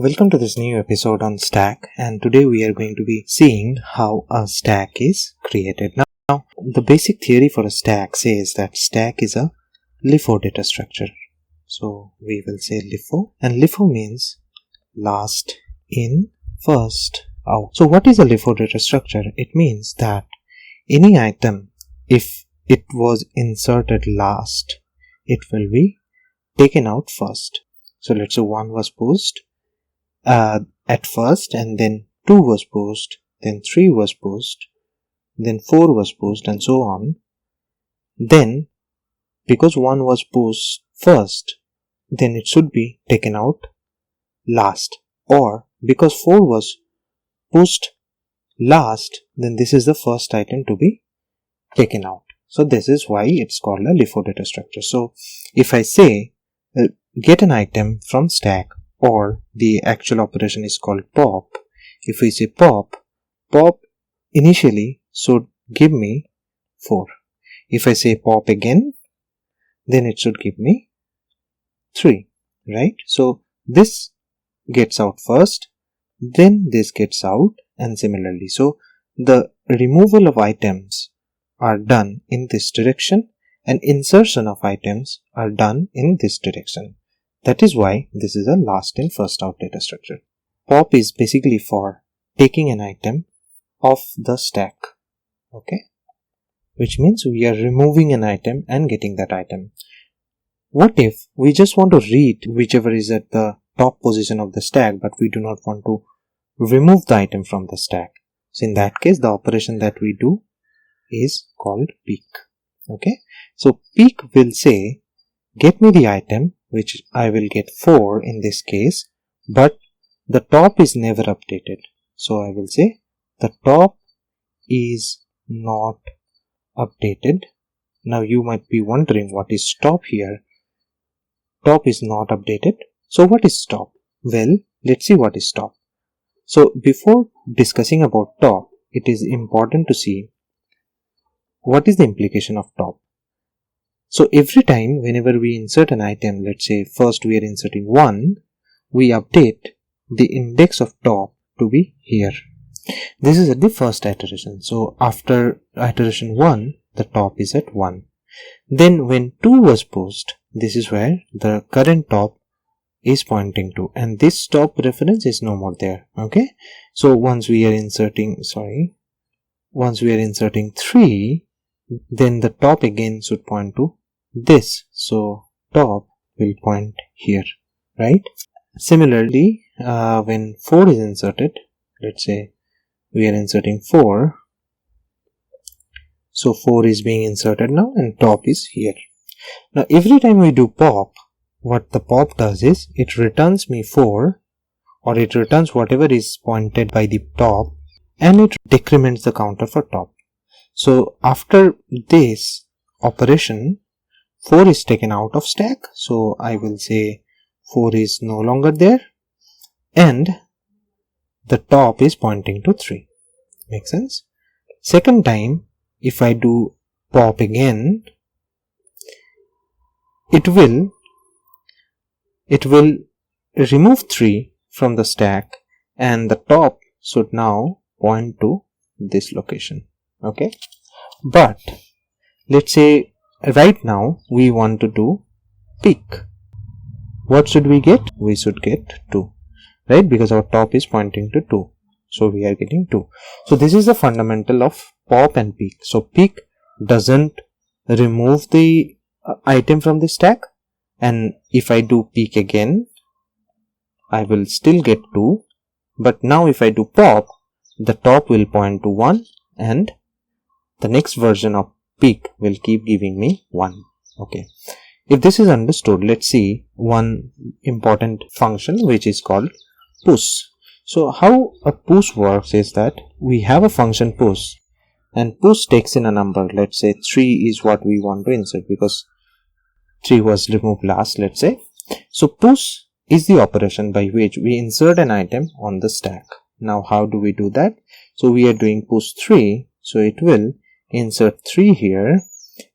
Welcome to this new episode on stack, and today we are going to be seeing how a stack is created. Now, the basic theory for a stack says that stack is a LIFO data structure. So we will say LIFO, and LIFO means last in, first out. So what is a LIFO data structure? It means that any item, if it was inserted last, it will be taken out first. So let's say 1 was pushed at first, and then 2 was pushed, then 3 was pushed, then 4 was pushed, and so on. Then because 1 was pushed first, then it should be taken out last, or because 4 was pushed last, then this is the first item to be taken out. So this is why it's called a LIFO data structure. So if I say get an item from stack, or the actual operation is called pop. If we say pop initially should give me 4. If I say pop again, then it should give me 3, right? So this gets out first, then this gets out, and similarly. So the removal of items are done in this direction, and insertion of items are done in this direction. That is why this is a last in first out data structure. Pop is basically for taking an item off the stack, okay, which means we are removing an item and getting that item. What if we just want to read whichever is at the top position of the stack, but we do not want to remove the item from the stack? So in that case, the operation that we do is called peek. Okay, so peek will say get me the item, which I will get 4 in this case, but the top is never updated. So I will say the top is not updated. Now you might be wondering what is top here. Top is not updated. So what is top? Well, let's see what is top. So before discussing about top, it is important to see what is the implication of top. So every time whenever we insert an item, let's say first we are inserting 1, we update the index of top to be here. This is at the first iteration. So after iteration 1, the top is at 1. Then when 2 was pushed, this is where the current top is pointing to, and this top reference is no more there. Okay. So once we are inserting 3, then the top again should point to this. So top will point here, right? Similarly, when 4 is inserted, let's say we are inserting 4. So 4 is being inserted now, and top is here. Now every time we do pop, what the pop does is it returns me 4, or it returns whatever is pointed by the top, and it decrements the counter for top. So after this operation, 4 is taken out of stack. So I will say 4 is no longer there, and the top is pointing to 3. Make sense? Second time, if I do pop again, it will remove 3 from the stack, and the top should now point to this location. Okay, but let's say right now we want to do peek. What should we get? We should get 2, right? Because our top is pointing to 2. So we are getting 2. So this is the fundamental of pop and peek. So peek doesn't remove the item from the stack, and if I do peek again, I will still get 2. But now if I do pop, the top will point to 1, and the next version of peek will keep giving me 1. Okay. If this is understood, let's see one important function which is called push. So how a push works is that we have a function push, and push takes in a number. Let's say 3 is what we want to insert because 3 was removed last, let's say. So push is the operation by which we insert an item on the stack. Now how do we do that? So we are doing push 3, so it will insert 3 here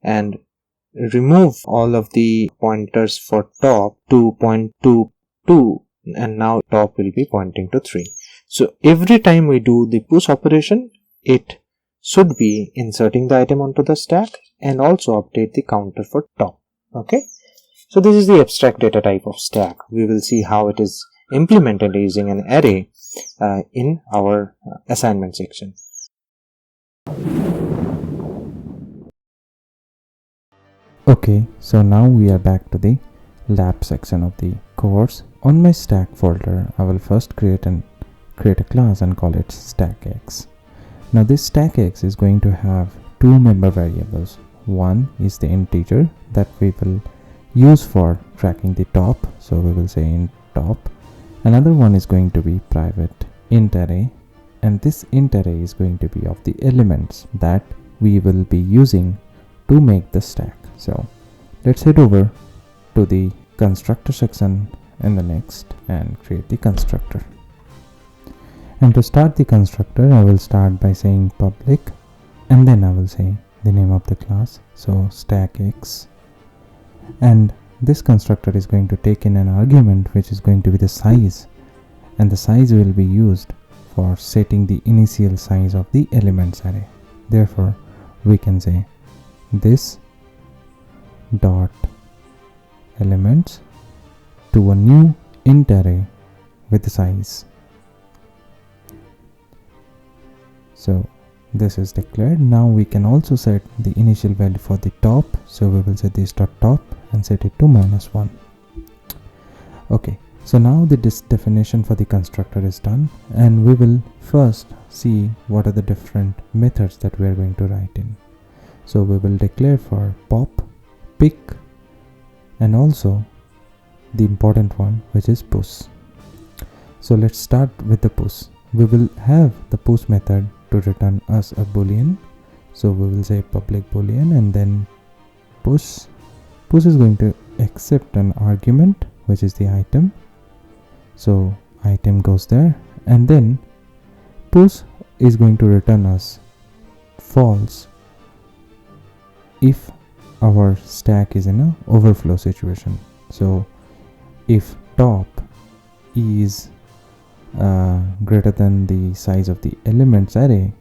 and remove all of the pointers for top to point to 2 and now top will be pointing to 3. So every time we do the push operation, it should be inserting the item onto the stack and also update the counter for top. Okay, so this is the abstract data type of stack. We will see how it is implemented using an array in our assignment section. Okay, so now we are back to the lab section of the course. On my stack folder, I will first create a class and call it stackx. Now this stackx is going to have two member variables. One is the integer that we will use for tracking the top, so we will say int top. Another one is going to be private int array, and this int array is going to be of the elements that we will be using to make the stack. So let's head over to the constructor section in the next and create the constructor. And to start the constructor, I will start by saying public, and then I will say the name of the class, so stackx, and this constructor is going to take in an argument which is going to be the size, and the size will be used for setting the initial size of the elements array. Therefore we can say this dot elements to a new int array with the size. So this is declared. Now we can also set the initial value for the top, so we will set this dot top and set it to -1. Okay, so now the definition for the constructor is done, and we will first see what are the different methods that we are going to write in. So we will declare for pop, pick, and also the important one, which is push. So let's start with the push. We will have the push method to return us a boolean, so we will say public boolean, and then push is going to accept an argument which is the item, so item goes there, and then push is going to return us false if our stack is in a overflow situation. So if top is greater than the size of the elements array,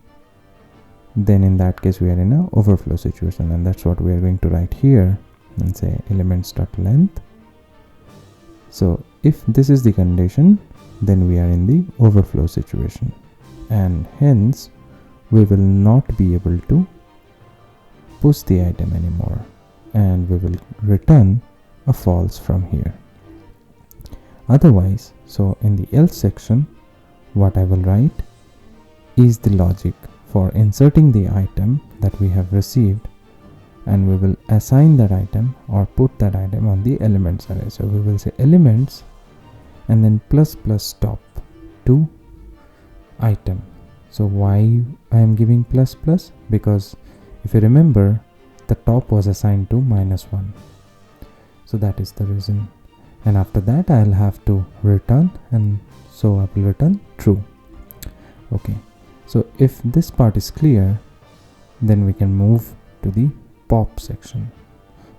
then in that case we are in a overflow situation, and that's what we are going to write here and say elements.length. So if this is the condition, then we are in the overflow situation, and hence we will not be able to push the item anymore, and we will return a false from here. Otherwise, so in the else section, what I will write is the logic for inserting the item that we have received, and we will assign that item or put that item on the elements array. So we will say elements and then plus top to item. So why I am giving plus? Because if you remember, the top was assigned to -1, so that is the reason. And after that I'll have to return, and so I will return true. Okay, so if this part is clear, then we can move to the pop section.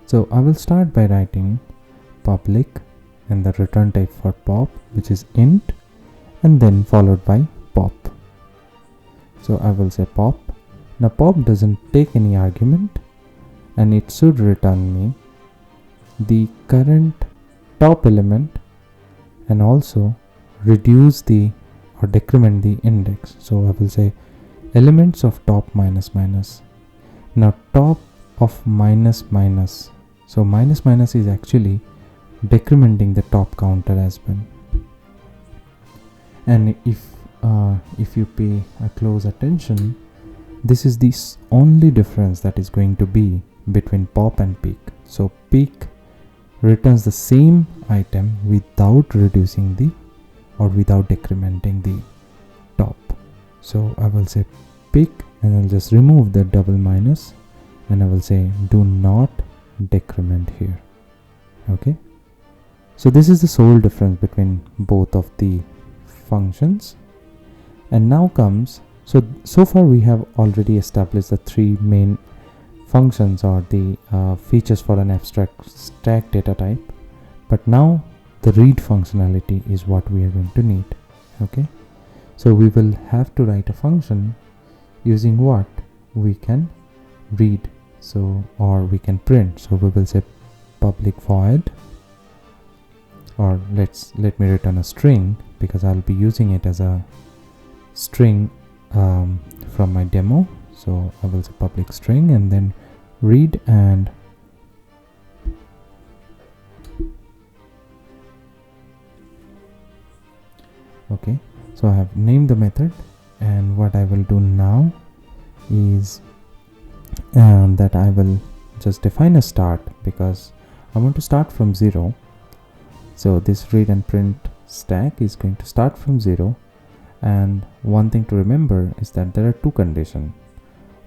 So I will start by writing public and the return type for pop, which is int, and then followed by pop. So I will say pop. Now pop doesn't take any argument, and it should return me the current top element and also reduce the or decrement the index. So I will say elements of top minus. Now top of minus, so minus is actually decrementing the top counter as well. And if you pay a close attention, this is the only difference that is going to be between pop and peak. So peak returns the same item without reducing the or without decrementing the top. So I will say pick, and I'll just remove the double minus, and I will say do not decrement here. Okay, so this is the sole difference between both of the functions. And now comes, so far we have already established the three main functions or the features for an abstract stack data type, but now the read functionality is what we are going to need. Okay, so we will have to write a function using what we can read, so or we can print. So we will say public void, or let me return a string, because I'll be using it as a string from my demo. So I will say public string and then read, and okay, so I have named the method, and what I will do now is that I will just define a start, because I want to start from 0. So this read and print stack is going to start from 0, and one thing to remember is that there are two conditions.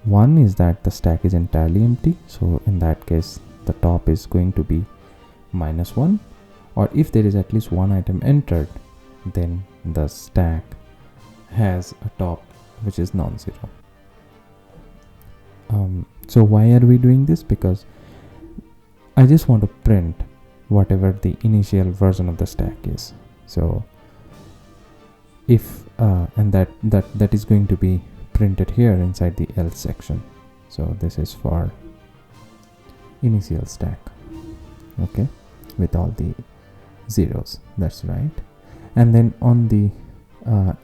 One is that the stack is entirely empty, so in that case the top is going to be -1, or if there is at least one item entered, then the stack has a top which is non-zero. So why are we doing this? Because I just want to print whatever the initial version of the stack is. So if and that is going to be printed here inside the else section. So this is for initial stack, okay, with all the zeros, that's right. And then on the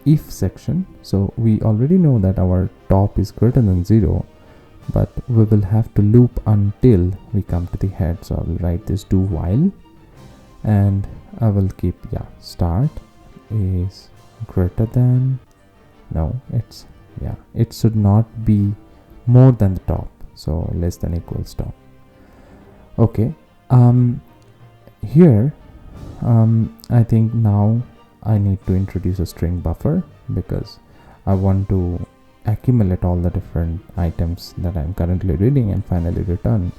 if section, so we already know that our top is greater than 0, but we will have to loop until we come to the head. So I will write this do while, and I will keep start is greater than, no, it's it should not be more than the top, so less than equals top. Okay, here I think now I need to introduce a string buffer, because I want to accumulate all the different items that I'm currently reading and finally return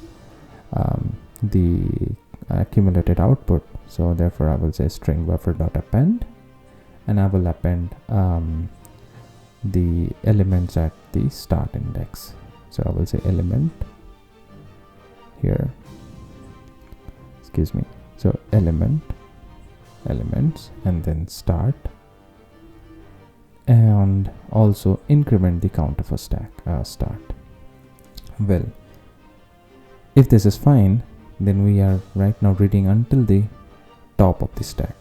the accumulated output. So therefore I will say string buffer.append, and I will append the elements at the start index. So I will say element here, excuse me, so elements, and then start, and also increment the count of a stack start. Well, if this is fine, then we are right now reading until the top of the stack.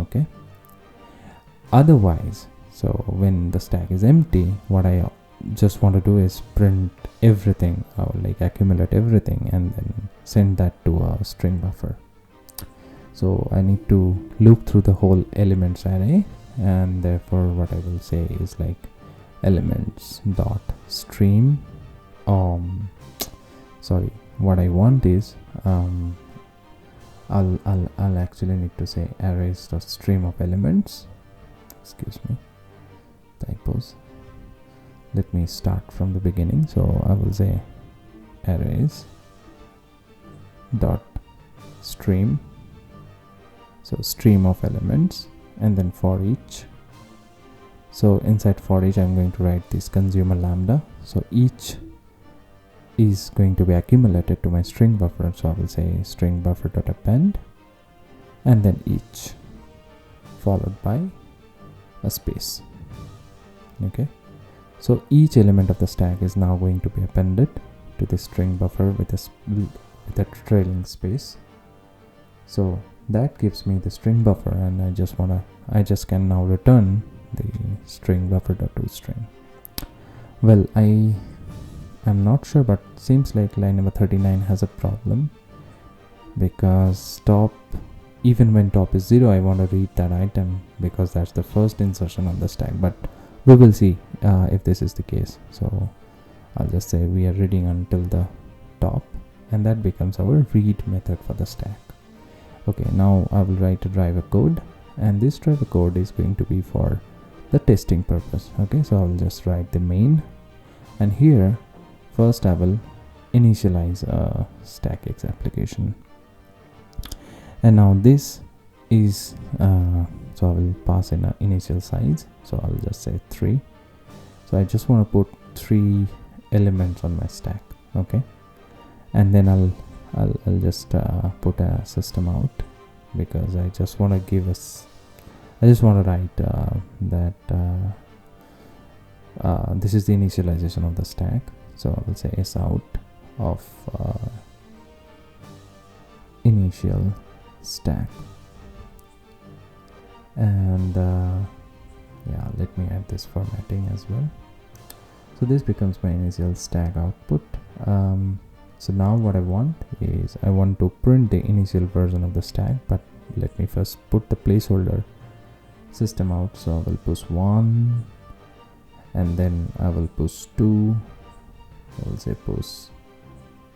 Okay, otherwise, so when the stack is empty, what I just want to do is print everything, or like accumulate everything, and then send that to a string buffer. So I need to loop through the whole elements array, and therefore what I will say is like elements dot stream. Sorry, what I want is I'll actually need to say arrays dot stream of elements. Excuse me, typos. Let me start from the beginning. So I will say arrays dot stream, so stream of elements, and then for each. So inside for each I'm going to write this consumer lambda, so each is going to be accumulated to my string buffer. So I will say string buffer.append, and then each followed by a space. Okay, so each element of the stack is now going to be appended to the string buffer with a trailing space. So that gives me the string buffer, and I just can now return the string buffer.toString. Well, I'm not sure, but seems like line number 39 has a problem, because top, even when top is 0, I want to read that item because that's the first insertion on the stack, but we will see if this is the case. So I'll just say we are reading until the top, and that becomes our read method for the stack. Okay, now I will write a driver code, and this driver code is going to be for the testing purpose. Okay, so I'll just write the main, and here first I will initialize a stackx application, and now this is so I will pass in an initial size, so I'll just say 3. So I just want to put 3 elements on my stack. Okay, and then I'll just put a system out because I just want to give us, I just want to write that this is the initialization of the stack. So I will say s out of initial stack, and yeah, let me add this formatting as well. So this becomes my initial stack output. So now what I want is I want to print the initial version of the stack, but let me first put the placeholder system out. So I will push 1, and then I will push 2. I will say push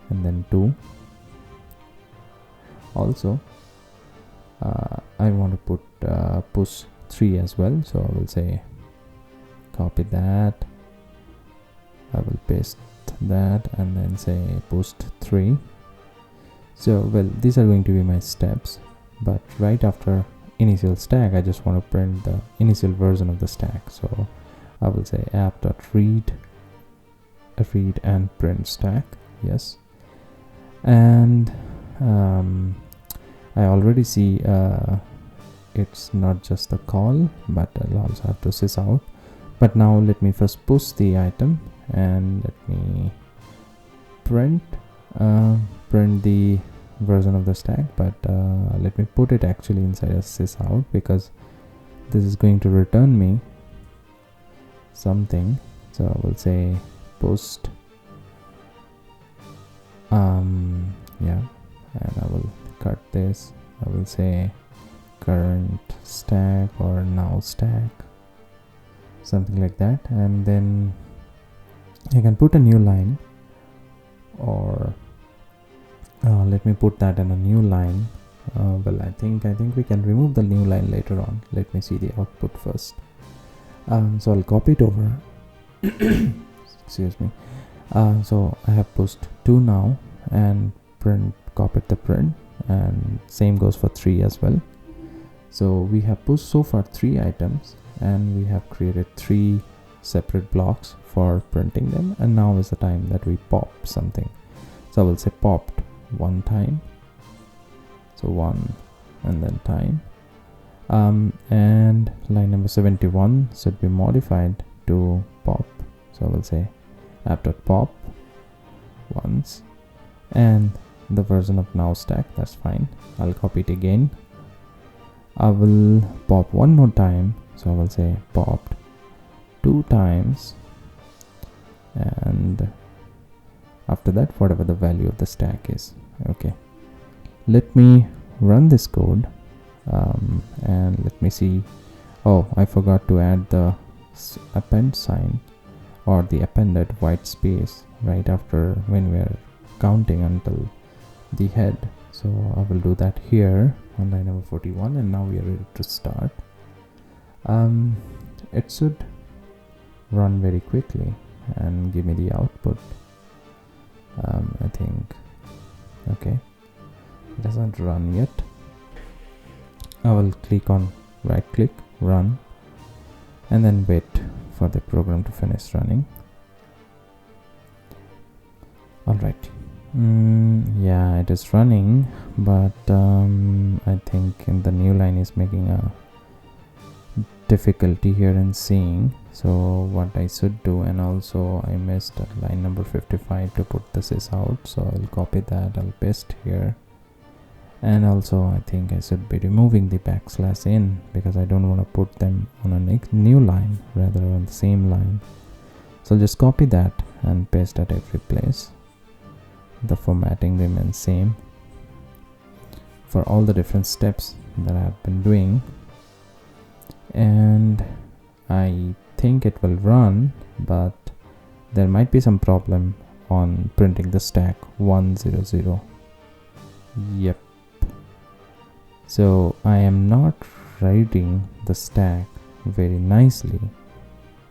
and then 2. Also I want to put push 3 as well, so I will say copy that, I will paste that, and then say post 3. So well, these are going to be my steps, but right after initial stack I just want to print the initial version of the stack. So I will say app.read and print stack, yes. And I already see it's not just the call, but I'll also have to sys out. But now let me first push the item, and let me print the version of the stack, but let me put it actually inside a sys out, because this is going to return me something. So I will say post yeah, and I will cut this. I will say current stack or now stack, something like that, and then I can put a new line, or let me put that in a new line. Well, I think we can remove the new line later on. Let me see the output first. So I'll copy it over. Excuse me. So I have pushed 2 now, and copied the print, and same goes for 3 as well. So we have pushed so far 3 items, and we have created 3 separate blocks for printing them, and now is the time that we pop something. So I will say popped 1 time, so 1 and then time, and line number 71 should be modified to pop. So I will say app.pop once, and the version of now stack, that's fine. I'll copy it again. I will pop 1 more time, so I will say popped 2 times, and after that whatever the value of the stack is. Okay, let me run this code, and let me see. Oh, I forgot to add the append sign, or the appended white space right after when we are counting until the head. So I will do that here on line number 41, and now we are ready to start. It should run very quickly and give me the output. I think, okay, it doesn't run yet. I will click on right click, run, and then wait for the program to finish running. Alright, yeah, it is running, but I think in the new line is making a difficulty here in seeing. So what I should do, and also I missed line number 55 to put the sys out, so I'll copy that, I'll paste here, and also I think I should be removing the backslash in, because I don't want to put them on a new line, rather on the same line. So I'll just copy that and paste at every place. The formatting remains same for all the different steps that I've been doing, and I think it will run, but there might be some problem on printing the stack 100. Yep, so I am not writing the stack very nicely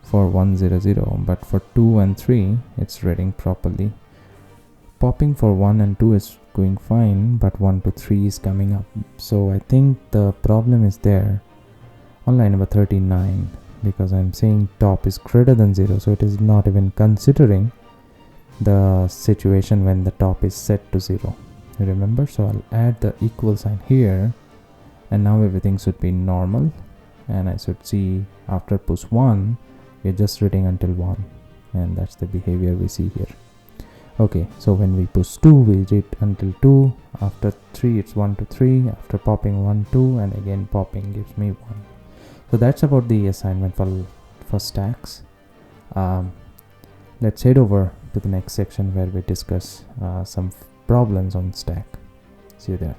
for 100, but for 2 and 3 it's reading properly. Popping for 1 and 2 is going fine, but 1 to 3 is coming up. So I think the problem is there on line number 39, because I'm saying top is greater than 0, so it is not even considering the situation when the top is set to 0. You remember? So I'll add the equal sign here, and now everything should be normal, and I should see after push 1 we're just reading until 1, and that's the behavior we see here. Okay, so when we push 2 we read until 2, after 3 it's 1 to 3, after popping 1 2, and again popping gives me 1. So that's about the assignment for stacks. Let's head over to the next section where we discuss some problems on stack. See you there.